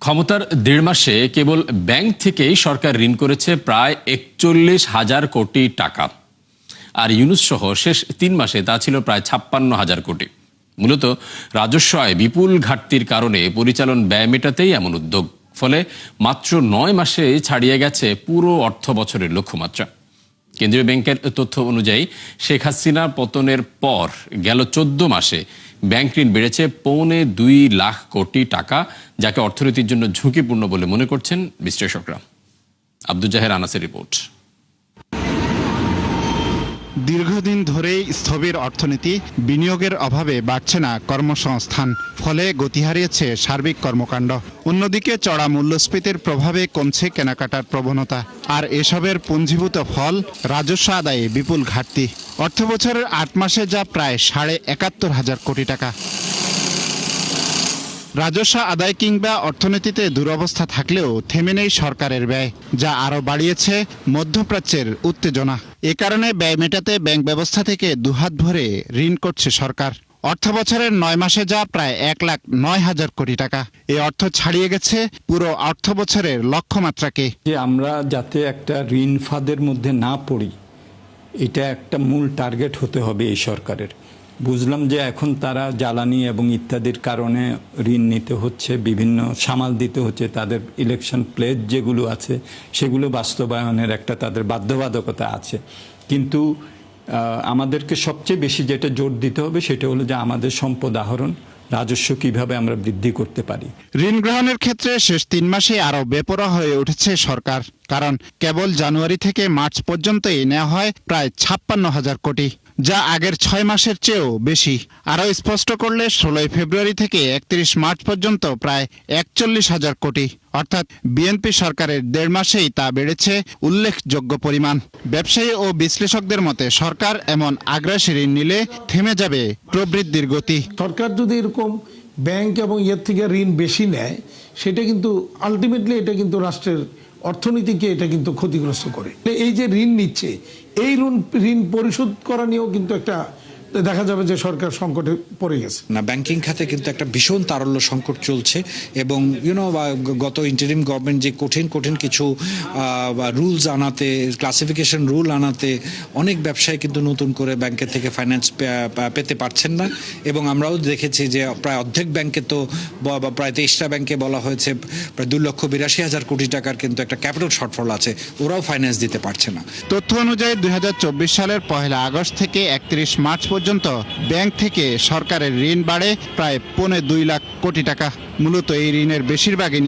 ক্ষমতার ১.৫ মাসে কেবল ব্যাংক থেকেই সরকার ঋণ করেছে প্রায় ৪১,০০০ কোটি টাকা। আর ইউনূস সহ শেষ ৩ মাসে তা ছিল প্রায় ৫৬,০০০ কোটি। মূলত রাজস্ব আয় বিপুল ঘাটতির কারণে পরিচালন ব্যয় মেটাতেই এমন উদ্যোগ। ফলে মাত্র ৯ মাসে ছাড়িয়ে গেছে পুরো অর্থ বছরের লক্ষ্যমাত্রা। কেন্দ্রীয় ব্যাংকের তথ্য অনুযায়ী শেখ হাসিনা পতনের পর গেল ১৪ মাসে ব্যাংক ঋণ বেড়েছে ২.৫ লাখ কোটি টাকা, যাকে অর্থনীতির জন্য ঝুঁকিপূর্ণ বলে মনে করছেন বিশ্লেষকরা। আব্দুল জাহের আনাসের রিপোর্ট। দীর্ঘদিন ধরেই স্থবির অর্থনীতি, বিনিয়োগের অভাবে বাড়ছে না কর্মসংস্থান, ফলে গতি হারিয়েছে সার্বিক কর্মকাণ্ড। অন্যদিকে চড়া মূল্যস্ফীতির প্রভাবে কমছে কেনাকাটার প্রবণতা, আর এসবের পুঞ্জীভূত ফল রাজস্ব আদায়ে বিপুল ঘাটতি। অর্থবছরের ৮ মাসে যা প্রায় ৭১,৫০০ কোটি টাকা। রাজস্ব আদায় কিংবা অর্থনীতিতে দুরবস্থা থাকলেও থেমে নেই সরকারের ব্যয়, যা আরও বাড়িয়েছে মধ্যপ্রাচ্যের উত্তেজনা। এ কারণে ব্যয় মেটাতে ব্যাংক ব্যবস্থা থেকে দুহাত ভরে ঋণ করছে সরকার। অর্থবছরের ৯ মাসে যা প্রায় ১,০৯,০০০ কোটি টাকা। এই অর্থ ছাড়িয়ে গেছে পুরো অর্থবছরের লক্ষ্যমাত্রাকে। যে আমরা যাতে একটা ঋণ ফাঁদের মধ্যে না পড়ি, এটা একটা মূল টার্গেট হতে হবে এই সরকারের। বুঝলাম যে এখন তারা জ্বালানি এবং ইত্যাদির কারণে ঋণ নিতে হচ্ছে, বিভিন্ন সামাল দিতে হচ্ছে, তাদের ইলেকশন প্লেজ যেগুলো আছে সেগুলো বাস্তবায়নের একটা তাদের বাধ্যবাধকতা আছে। কিন্তু আমাদেরকে সবচেয়ে বেশি যেটা জোর দিতে হবে সেটা হলো যে আমাদের সম্পদ আহরণ, রাজস্ব কিভাবে আমরা বৃদ্ধি করতে পারি। ঋণ গ্রহণের ক্ষেত্রে শেষ ৩ মাসে আরও বেপরোয়া হয়ে উঠেছে সরকার, কারণ কেবল জানুয়ারি থেকে মার্চ পর্যন্তই নেওয়া হয় প্রায় ৫৬,০০০ কোটি, যা আগের ৬ মাসের চেয়েও বেশি। আরও স্পষ্ট করলে ১৬ ফেব্রুয়ারি থেকে ৩১ মার্চ পর্যন্ত প্রায় ৪১,০০০ কোটি, অর্থাৎ বিএনপি সরকারের ১.৫ মাসেই তা বেড়েছে উল্লেখযোগ্য পরিমাণ। ব্যবসায়ী ও বিশ্লেষকদের মতে সরকার এমন আগ্রাসী ঋণ নিলে থেমে যাবে প্রবৃদ্ধির গতি। সরকার যদি এরকম ব্যাংক এবং ইয়ের থেকে ঋণ বেশি নেয়, সেটা কিন্তু আলটিমেটলি এটা কিন্তু রাষ্ট্রের অর্থনীতিকে এটা কিন্তু ক্ষতিগ্রস্ত করে। এই যে ঋণ নিচ্ছে, এই ঋণ পরিশোধ করা নিয়েও কিন্তু একটা দেখা যাবে যে সরকার সংকটে পড়ে গেছে। না, ব্যাংকিং খাতে কিন্তু একটা ভীষণ তারল্য সংকট চলছে, এবং গত ইন্টারিম গভর্নমেন্ট যে কঠিন কিছু রুলস আনাতে, ক্লাসিফিকেশন রুল আনাতে অনেক ব্যবসায়ী কিন্তু নতুন করে ব্যাংকের থেকে ফাইন্যান্স পেতে পারছেন না। এবং আমরাও দেখেছি যে প্রায় অর্ধেক ব্যাংকে তো প্রায় ২৩টা ব্যাংকে বলা হয়েছে প্রায় ২,৮২,০০০ কোটি টাকার কিন্তু একটা ক্যাপিটাল শর্টফল আছে, ওরাও ফাইন্যান্স দিতে পারছে না। তথ্য অনুযায়ী ২০২৪ সালের ১ আগস্ট থেকে ৩১ মার্চ পর্যন্ত ব্যাংক থেকে সরকারের ঋণ বাড়ে প্রায় ২.৫ লাখ কোটি টাকা। মূলত এই ঋণের বেশিরভাগই